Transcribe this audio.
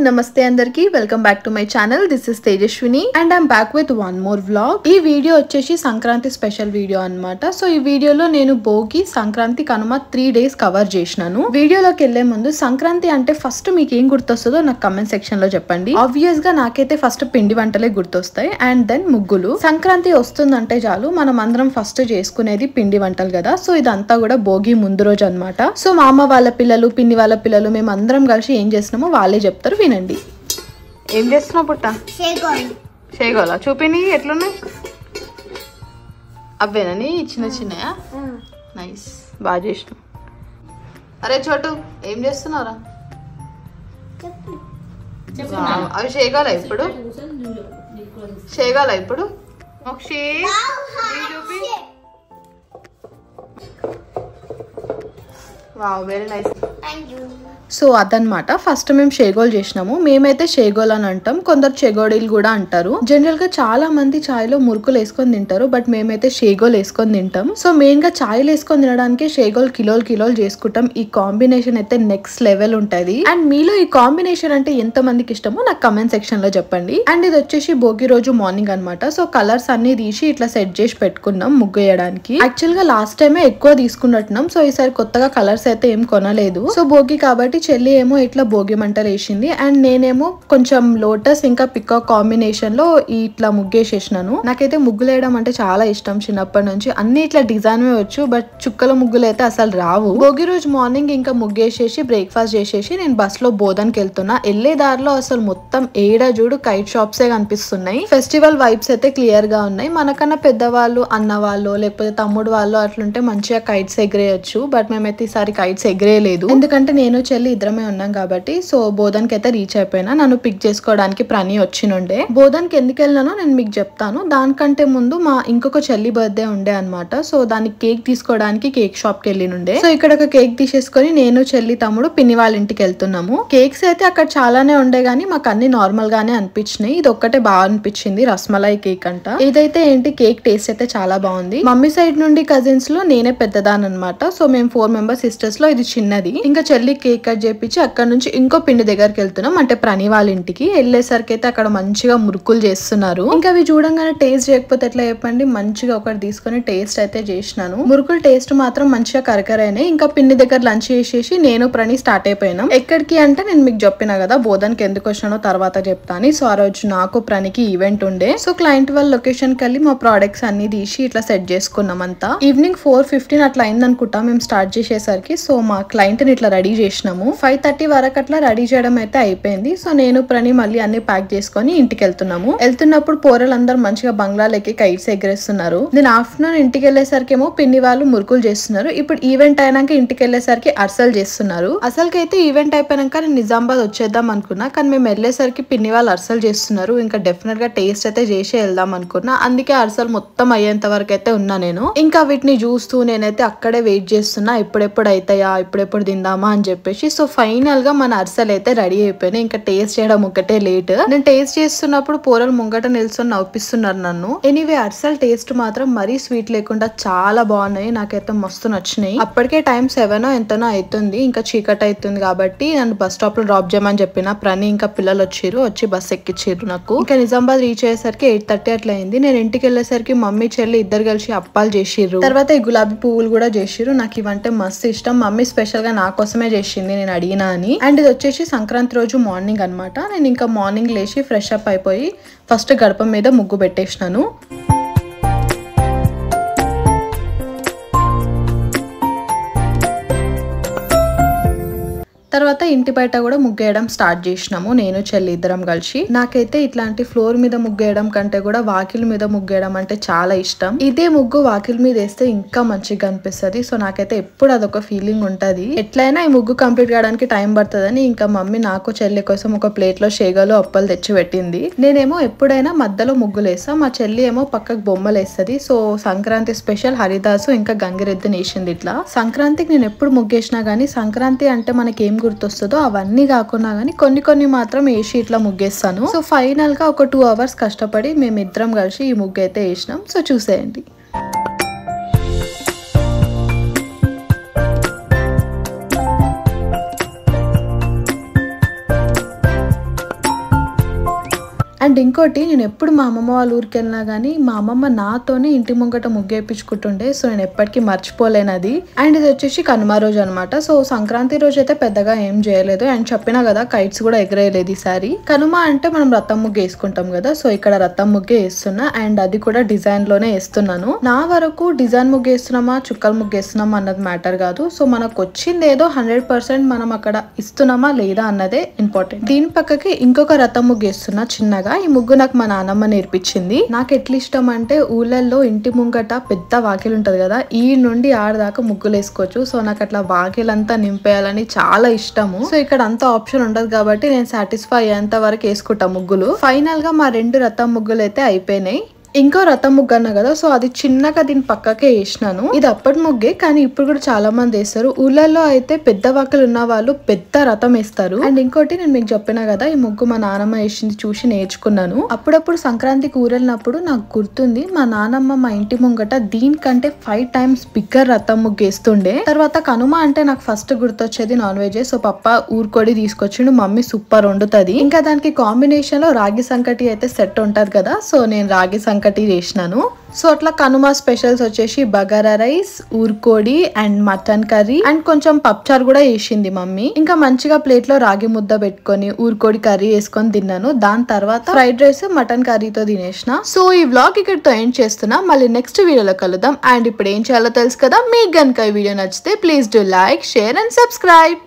నమస్తే అందరికి welcome back to my channel. This is Tejaswini and I'm back with one more vlog. ఈ video వచ్చేసి Sankranti special video అన్నమాట. So ఈ వీడియోలో నేను భోగి, సంక్రాంతి, కనుమ 3 days కవర్ చేసినాను. వీడియోలోకి వెళ్లే ముందు సంక్రాంతి అంటే ఫస్ట్ మీకు ఏం గుర్తొస్తుందో నాకు కమెంట్ సెక్షన్ లో చెప్పండి. ఆబ్వియస్ గా నాకైతే ఫస్ట్ పిండి వంటలే గుర్తొస్తాయి అండ్ దెన్ ముగ్గులు. సంక్రాంతి వస్తుందంటే చాలు మనం అందరం ఫస్ట్ చేసుకునేది పిండి వంటలు కదా. సో ఇదంతా కూడా భోగి ముందు రోజు అన్నమాట. సో మా అమ్మ వాళ్ళ పిల్లలు, పిన్ని వాళ్ళ పిల్లలు మేము అందరం కలిసి ఏం చేస్తున్నామో వాళ్ళే చెప్తారు, వినండి. ఏం చేస్తున్నావు పుట్ట? షేగోలా చూపిని ఎట్లున్నాయి? అవేనని చిన్న చిన్నయా? నైస్, బాగా చేసినావు. అరే చోటు ఏం చేస్తున్నారా? అవి షేగాలా ఇప్పుడు? షేగాలా ఇప్పుడు? చూపి. Wow, very nice. సో అదనమాట, ఫస్ట్ మేము షేగోల్ చేసినాము. మేమైతే షేగోల్ అని అంటాం, కొందరు చెగోడీలు కూడా అంటారు. జనరల్ గా చాలా మంది చాయ్లో మురుకులు వేసుకొని తింటారు, బట్ మేమైతే షేగోల్ వేసుకొని తింటాం. సో మెయిన్ గా చాయ్లు వేసుకొని తినడానికి షేగోల్ కిలోలు చేసుకుంటాం. ఈ కాంబినేషన్ అయితే నెక్స్ట్ లెవెల్ ఉంటది. అండ్ మీలో ఈ కాంబినేషన్ అంటే ఎంత మందికి ఇష్టమో నాకు కమెంట్ సెక్షన్ లో చెప్పండి. అండ్ ఇది వచ్చేసి భోగి రోజు మార్నింగ్ అనమాట. సో కలర్స్ అన్ని తీసి ఇట్లా సెట్ చేసి పెట్టుకున్నాం ముగ్గు వేయడానికి. యాక్చువల్ గా లాస్ట్ టైమే ఎక్కువ తీసుకున్నట్టున్నాం, సో ఈసారి కొత్తగా కలర్స్ అయితే ఏం కొనలేదు. సో భోగి కాబట్టి చెల్లి ఏమో ఇట్లా భోగి మంటలు వేసింది అండ్ నేనేమో కొంచెం లోటస్ ఇంకా పికాక్ కాంబినేషన్ లో ఇట్లా ముగ్గేసేసినాను. నాకైతే ముగ్గులు వేయడం అంటే చాలా ఇష్టం చిన్నప్పటి నుంచి. అన్ని ఇట్లా డిజైన్ వచ్చు, బట్ చుక్కల ముగ్గులు అయితే అసలు రావు. భోగి రోజు మార్నింగ్ ఇంకా ముగ్గేసేసి బ్రేక్ఫాస్ట్ చేసేసి నేను బస్ లో బోధన్కి వెళ్తున్నా. వెళ్లే దారిలో అసలు మొత్తం ఏడ చూడు కైట్ షాప్సే కనిపిస్తున్నాయి. ఫెస్టివల్ వైబ్స్ అయితే క్లియర్ గా ఉన్నాయి. మనకన్నా పెద్దవాళ్ళు, అన్న వాళ్ళు లేకపోతే తమ్ముడు వాళ్ళు అట్లుంటే మంచిగా కైట్స్ ఎగిరేయచ్చు, బట్ మేమైతే ఈసారి కైట్స్ ఎగిరేయలేదు. ఎందుకంటే నేను చెల్లి ఇద్దరమే ఉన్నాం కాబట్టి. సో బోధన్కి అయితే రీచ్ అయిపోయినా. నన్ను పిక్ చేసుకోవడానికి ప్రణి వచ్చినుండే. బోధన్కి ఎందుకు వెళ్ళినానో నేను మీకు చెప్తాను. దానికంటే ముందు మా ఇంకొక చెల్లి బర్త్డే ఉండే అనమాట. సో దానికి కేక్ తీసుకోవడానికి కేక్ షాప్ కి వెళ్ళినుండే. సో ఇక్కడ ఒక కేక్ తీసేసుకొని నేను, చెల్లి, తమ్ముడు, పిన్ని వాళ్ళ ఇంటికి వెళ్తున్నాము. కేక్స్ అయితే అక్కడ చాలానే ఉండే గానీ మాకు అన్ని నార్మల్ గానే అనిపించినాయి. ఇది ఒక్కటే బాగా అనిపించింది, రస్మలై కేక్ అంట. ఇదైతే ఏంటి, కేక్ టేస్ట్ అయితే చాలా బాగుంది. మమ్మీ సైడ్ నుండి కజిన్స్ లో నేనే పెద్దదాని అనమాట. సో మేము 4 members సిస్టర్స్ లో ఇది చిన్నది. ఇంకా చెల్లి కేక్ కట్ చేపించి అక్కడ నుంచి ఇంకో పిండి దగ్గరికి వెళ్తున్నాం, అంటే ప్రణి వాళ్ళ ఇంటికి. వెళ్ళేసరికి అయితే అక్కడ మంచిగా మురుకులు చేస్తున్నారు. ఇంకా అవి చూడంగానే టేస్ట్ చేయకపోతే ఎట్లా చెప్పండి, మంచిగా ఒకటి తీసుకొని టేస్ట్ అయితే చేసినాను. మురుకులు టేస్ట్ మాత్రం మంచిగా కరకరైనాయి. ఇంకా పిండి దగ్గర లంచ్ చేసేసి నేను, ప్రణి స్టార్ట్ అయిపోయినాం. ఎక్కడికి అంటే నేను మీకు చెప్పినా కదా బోధన్కి ఎందుకు వచ్చినానో తర్వాత చెప్తాను. సో ఆ రోజు నాకు, ప్రణికి ఈవెంట్ ఉండే. సో క్లయింట్ వాళ్ళ లొకేషన్ కి వెళ్ళి మా ప్రోడక్ట్స్ అన్ని తీసి ఇట్లా సెట్ చేసుకున్నాం అంతా. ఈవినింగ్ 4:15 అట్లా అయింది అనుకుంటా మేము స్టార్ట్ చేసేసరికి. సో మా క్లయింట్ ని ఇట్లా రెడీ చేసినాము. 5:30 వరకు అట్లా రెడీ చేయడం అయితే అయిపోయింది. సో నేను, ప్రణి మళ్ళీ అన్ని ప్యాక్ చేసుకొని ఇంటికి వెళ్తున్నాము. వెళ్తున్నప్పుడు పోరలందరూ మంచిగా బంగ్లాలకి కైట్స్ ఎగరేస్తున్నారు. నేను ఆఫ్టర్నూన్ ఇంటికి వెళ్ళేసరికి ఏమో పిన్ని వాళ్ళు మురుకులు చేస్తున్నారు. ఇప్పుడు ఈవెంట్ అయినాక ఇంటికి వెళ్ళేసరికి అర్సలు చేస్తున్నారు. అసలుకైతే ఈవెంట్ అయిపోయాక నేను నిజామాబాద్ వచ్చేద్దాం అనుకున్నా, కానీ మేము వెళ్ళేసరికి పిన్ని వాళ్ళు అర్సలు చేస్తున్నారు. ఇంకా డెఫినెట్ గా టేస్ట్ అయితే చేసి వెళ్దాం అనుకున్నా. అందుకే అర్సలు మొత్తం అయ్యేంత వరకు అయితే ఉన్నా నేను. ఇంకా వీటిని చూస్తూ నేనైతే అక్కడే వెయిట్ చేస్తున్నా, ఎప్పుడెప్పుడు అవుతాయా, ఎప్పుడెప్పుడు తిందామా అని చెప్పేసి. సో ఫైనల్ గా మన అర్సలు అయితే రెడీ అయిపోయినాయి. ఇంకా టేస్ట్ చేయడం ఒకటే లేట్. నేను టేస్ట్ చేస్తున్నప్పుడు పోరలు ముంగట నిల్చొని నవ్విస్తున్నారు నన్ను. ఎనీవే అర్సల్ టేస్ట్ మాత్రం మరీ స్వీట్ లేకుండా చాలా బాగున్నాయి. నాకైతే మస్తు నచ్చినాయి. అప్పటికే టైం 7 ఎంతనో అవుతుంది, ఇంకా చీకటి అవుతుంది కాబట్టి నన్ను బస్ స్టాప్ లో డ్రాప్ చేయమని చెప్పిన. ప్రణి ఇంకా పిల్లలు వచ్చి బస్ ఎక్కించారు నాకు. ఇంకా నిజామాబాద్ రీచ్ అయ్యేసరికి 8:30 అట్లా అయింది. నేను ఇంటికి వెళ్ళేసరికి మమ్మీ, చెల్లి ఇద్దరు కలిసి అప్పాలు చేసిర్రు. తర్వాత ఈ గులాబీ పువ్వులు కూడా చేసిర్రు. నాకు ఇవంటే మస్తు ఇష్టం. మమ్మీ స్పెషల్ గా నా కోసమే చేసింది నేను అడిగినా అని. అండ్ ఇది వచ్చేసి సంక్రాంతి రోజు మార్నింగ్ అనమాట. నేను ఇంకా మార్నింగ్ లేచి ఫ్రెష్ అప్ అయిపోయి ఫస్ట్ గడప మీద ముగ్గు పెట్టేసినాను. తర్వాత ఇంటి బయట కూడా ముగ్గేయడం స్టార్ట్ చేసినాము నేను, చెల్లి ఇద్దరం కలిసి. నాకైతే ఇట్లాంటి ఫ్లోర్ మీద ముగ్గేయడం కంటే కూడా వాకిల్ మీద ముగ్గేయడం అంటే చాలా ఇష్టం. ఇదే ముగ్గు వాకిల్ మీద వేస్తే ఇంకా మంచిగా అనిపిస్తుంది. సో నాకైతే ఎప్పుడు అదొక ఫీలింగ్ ఉంటది. ఎట్లయినా ఈ ముగ్గు కంప్లీట్ కావడానికి టైం పడుతుందని ఇంకా మమ్మీ నాకు, చెల్లి కోసం ఒక ప్లేట్ లో షేగలు, అప్పలు తెచ్చి పెట్టింది. నేనేమో ఎప్పుడైనా మధ్యలో ముగ్గులు వేస్తా, మా చెల్లి ఏమో పక్కకు బొమ్మలు వేస్తుంది. సో సంక్రాంతి స్పెషల్ హరిదాసు ఇంకా గంగిరెద్దుని వేసింది. ఇట్లా సంక్రాంతికి నేను ఎప్పుడు ముగ్గేసినా గానీ సంక్రాంతి అంటే మనకి ఏం గుర్తొస్తుందో అవన్నీ కాకుండా గానీ కొన్ని మాత్రం వేసి ఇట్లా ముగ్గేస్తాను. సో ఫైనల్ గా ఒక 2 hours కష్టపడి మేమిద్దరం కలిసి ఈ ముగ్గు అయితే వేసినాం. సో చూసేయండి. అండ్ ఇంకోటి నేను ఎప్పుడు మా అమ్మమ్మ వాళ్ళ ఊరికి వెళ్ళినా గానీ మా అమ్మమ్మ నాతోనే ఇంటి ముంగట ముగ్గు వేయించుకుంటుండే. సో నేను ఎప్పటికీ మర్చిపోలేను అది. అండ్ ఇది వచ్చేసి కనుమ రోజు అనమాట. సో సంక్రాంతి రోజు అయితే పెద్దగా ఏం చేయలేదు. అండ్ చెప్పినా కదా కైట్స్ కూడా ఎగరేయలేదు ఈసారి. కనుమ అంటే మనం రథం ముగ్గు వేసుకుంటాం కదా, సో ఇక్కడ రథం ముగ్గే వేస్తున్నా. అండ్ అది కూడా డిజైన్ లోనే వేస్తున్నాను. నా వరకు డిజైన్ ముగ్గు వేస్తున్నామా చుక్కల ముగ్గు వేస్తున్నామా అన్నది మ్యాటర్ కాదు. సో మనకు వచ్చింది ఏదో 100% మనం అక్కడ ఇస్తున్నామా లేదా అన్నదే ఇంపార్టెంట్. దీని పక్కకి ఇంకొక రథం ముగ్గు వేస్తున్నా చిన్నగా. ఈ ముగ్గు నాకు మా నాన్నమ్మ నేర్పించింది. నాకు ఎట్లా ఇష్టం అంటే ఊళ్ళల్లో ఇంటి ముంగట పెద్ద వాకిలు ఉంటది కదా, ఈ నుండి ఆడదాకా ముగ్గులు వేసుకోవచ్చు. సో నాకు అట్లా వాకిలంతా నింపేయాలని చాలా ఇష్టము. సో ఇక్కడ అంత ఆప్షన్ ఉండదు కాబట్టి నేను సాటిస్ఫై అయ్యేంత వరకు వేసుకుంటా ముగ్గులు. ఫైనల్ గా మా 2 రథం ముగ్గులు అయితే అయిపోయినాయి. ఇంకో రథం ముగ్గు అన్నా కదా, సో అది చిన్నగా దీని పక్కకే వేసినాను. ఇది అప్పటి ముగ్గే కానీ ఇప్పుడు కూడా చాలా మంది వేస్తారు. ఊళ్ళల్లో అయితే పెద్ద వాకలు ఉన్న వాళ్ళు పెద్ద రథం వేస్తారు. అండ్ ఇంకోటి నేను మీకు చెప్పినా కదా, ఈ ముగ్గు మా నానమ్మ వేసింది చూసి నేర్చుకున్నాను. అప్పుడప్పుడు సంక్రాంతికి ఊరెళ్ళినప్పుడు నాకు గుర్తుంది మా నానమ్మ మా ఇంటి ముంగట దీనికంటే 5 times బిగ్గర్ రథం ముగ్గు వేస్తుండే. తర్వాత కనుమ అంటే నాకు ఫస్ట్ గుర్తొచ్చేది నాన్ వెజ్. సో పప్ప ఊరుకోడి తీసుకొచ్చిండు, మమ్మీ సూపర్ వండుతుంది. ఇంకా దానికి కాంబినేషన్ లో రాగి సంకటి అయితే సెట్ ఉంటది కదా, సో నేను రాగి సంకటి చేసినాను. సో అట్లా కనుమ స్పెషల్స్ వచ్చేసి బగారా రైస్, ఊరుకోడి అండ్ మటన్ కర్రీ అండ్ కొంచెం పప్చారు కూడా వేసింది మమ్మీ. ఇంకా మంచిగా ప్లేట్ లో రాగి ముద్ద పెట్టుకొని ఊరుకోడి కర్రీ వేసుకొని తిన్నాను. దాని తర్వాత ఫ్రైడ్ రైస్ మటన్ కర్రీతో తినేసిన. సో ఈ వ్లాగ్ ఇక్కడితో ఎండ్ చేస్తున్నా. మళ్ళీ నెక్స్ట్ వీడియోలో కలుద్దాం. అండ్ ఇప్పుడు ఏం చేయాలో తెలుసు కదా, మీకు గనుక ఈ వీడియో నచ్చితే please do like, share and subscribe.